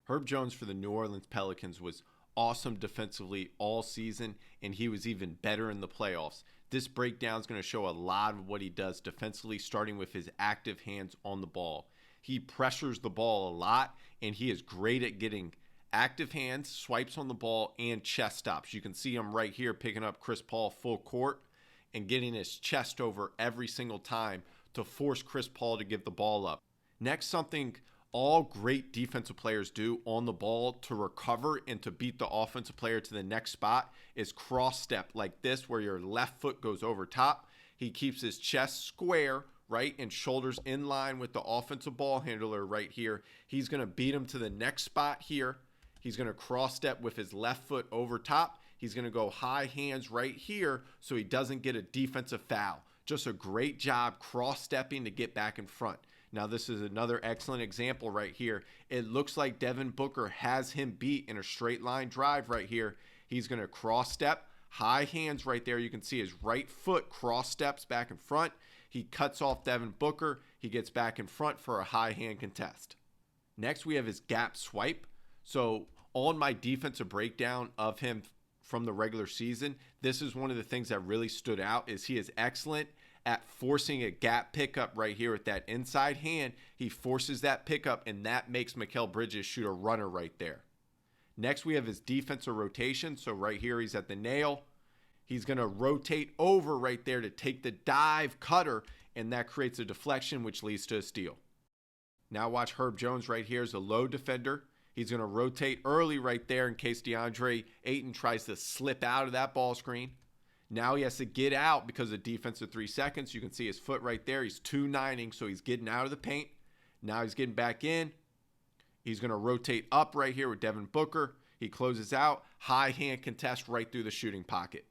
Herb Jones for the New Orleans Pelicans was awesome defensively all season, and he was even better in the playoffs. This breakdown is going to show a lot of what he does defensively, starting with his active hands on the ball. He pressures the ball a lot, and he is great at getting active hands, swipes on the ball, and chest stops. You can see him right here picking up Chris Paul full court and getting his chest over every single time to force Chris Paul to give the ball up. Next, something all great defensive players do on the ball to recover and to beat the offensive player to the next spot is cross step like this, where your left foot goes over top. He keeps his chest square, right, and shoulders in line with the offensive ball handler right here. He's going to beat him to the next spot here. He's going to cross step with his left foot over top. He's going to go high hands right here so he doesn't get a defensive foul. Just a great job cross stepping to get back in front. Now, this is another excellent example right here. It looks like Devin Booker has him beat in a straight line drive right here. He's going to cross step, high hands right there. You can see his right foot cross steps back in front. He cuts off Devin Booker. He gets back in front for a high hand contest. Next, we have his gap swipe. So on my defensive breakdown of him from the regular season, this is one of the things that really stood out is he is excellent at forcing a gap pickup right here with that inside hand. He forces that pickup, and that makes Mikal Bridges shoot a runner right there. Next, we have his defensive rotation. So right here, he's at the nail. He's going to rotate over right there to take the dive cutter, and that creates a deflection, which leads to a steal. Now watch Herb Jones right here as a low defender. He's going to rotate early right there in case DeAndre Ayton tries to slip out of that ball screen. Now he has to get out because of defensive 3 seconds. You can see his foot right there. He's 2-9ing, so he's getting out of the paint. Now he's getting back in. He's going to rotate up right here with Devin Booker. He closes out. High hand contest right through the shooting pocket.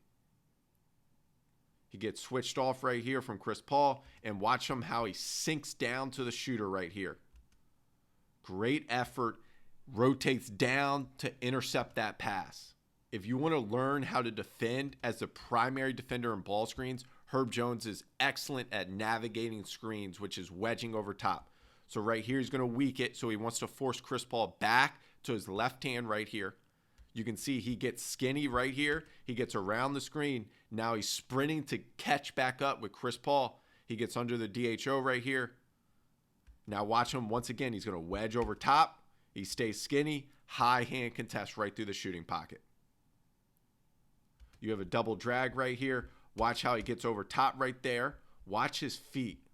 He gets switched off right here from Chris Paul. And watch him how he sinks down to the shooter right here. Great effort. Rotates down to intercept that pass. If you want to learn how to defend as the primary defender in ball screens, Herb Jones is excellent at navigating screens, which is wedging over top. So right here, he's going to weak it. So he wants to force Chris Paul back to his left hand right here. You can see he gets skinny right here. He gets around the screen. Now he's sprinting to catch back up with Chris Paul. He gets under the DHO right here. Now watch him once again. He's going to wedge over top. He stays skinny. High hand contest right through the shooting pocket. You have a double drag right here. Watch how he gets over top right there. Watch his feet.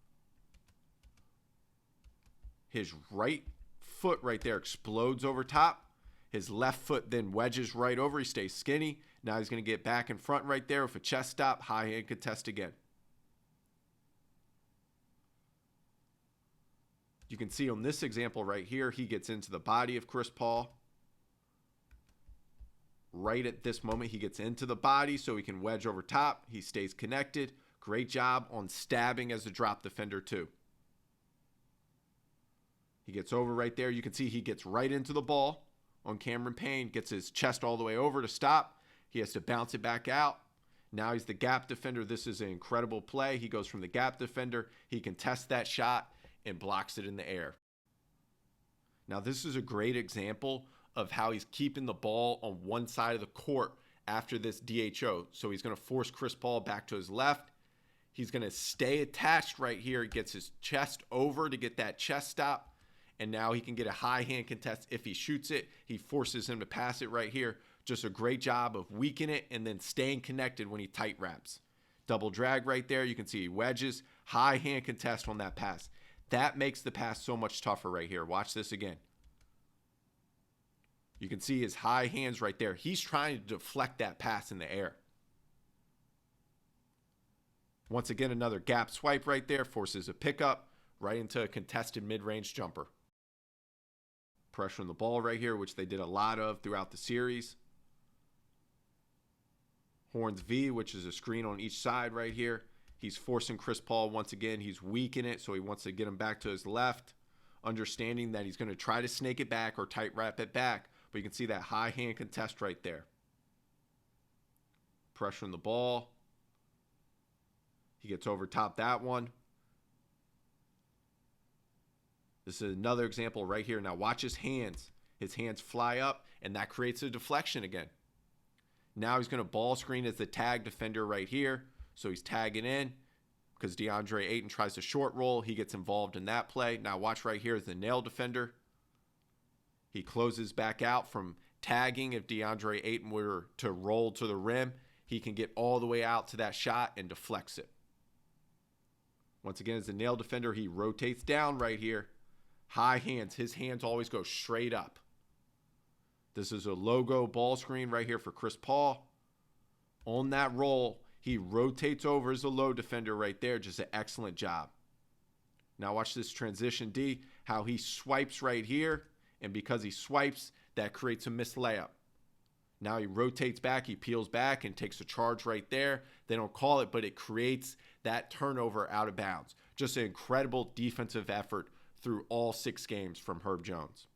His right foot right there explodes over top. His left foot then wedges right over. He stays skinny. Now he's going to get back in front right there with a chest stop. High hand contest again. You can see on this example right here, he gets into the body of Chris Paul. Right at this moment, he gets into the body so he can wedge over top. He stays connected. Great job on stabbing as a drop defender too. He gets over right there. You can see he gets right into the ball on Cameron Payne, gets his chest all the way over to stop. He has to bounce it back out. Now he's the gap defender. This is an incredible play. He goes from the gap defender. He contests that shot and blocks it in the air. Now this is a great example of how he's keeping the ball on one side of the court after this DHO. So he's going to force Chris Paul back to his left. He's going to stay attached right here. He gets his chest over to get that chest stop. And now he can get a high hand contest. If he shoots it, he forces him to pass it right here. Just a great job of weakening it and then staying connected when he tight wraps. Double drag right there. You can see he wedges. High hand contest on that pass. That makes the pass so much tougher right here. Watch this again. You can see his high hands right there. He's trying to deflect that pass in the air. Once again, another gap swipe right there. Forces a pickup right into a contested mid-range jumper. Pressure on the ball right here, which they did a lot of throughout the series. Horns V, which is a screen on each side right here. He's forcing Chris Paul once again. He's weakening it, so he wants to get him back to his left. Understanding that he's going to try to snake it back or tight wrap it back. But you can see that high hand contest right there. Pressure on the ball. He gets over top that one. This is another example right here. Now watch his hands. His hands fly up, and that creates a deflection again. Now he's going to ball screen as the tag defender right here. So he's tagging in because DeAndre Ayton tries to short roll. He gets involved in that play. Now watch right here is the nail defender. He closes back out from tagging. If DeAndre Ayton were to roll to the rim, he can get all the way out to that shot and deflects it. Once again, as the nail defender, he rotates down right here. High hands. His hands always go straight up. This is a logo ball screen right here for Chris Paul. On that roll, he rotates over as a low defender right there. Just an excellent job. Now watch this transition D, how he swipes right here. And because he swipes, that creates a missed layup. Now he rotates back, he peels back and takes a charge right there. They don't call it, but it creates that turnover out of bounds. Just an incredible defensive effort through all 6 games from Herb Jones.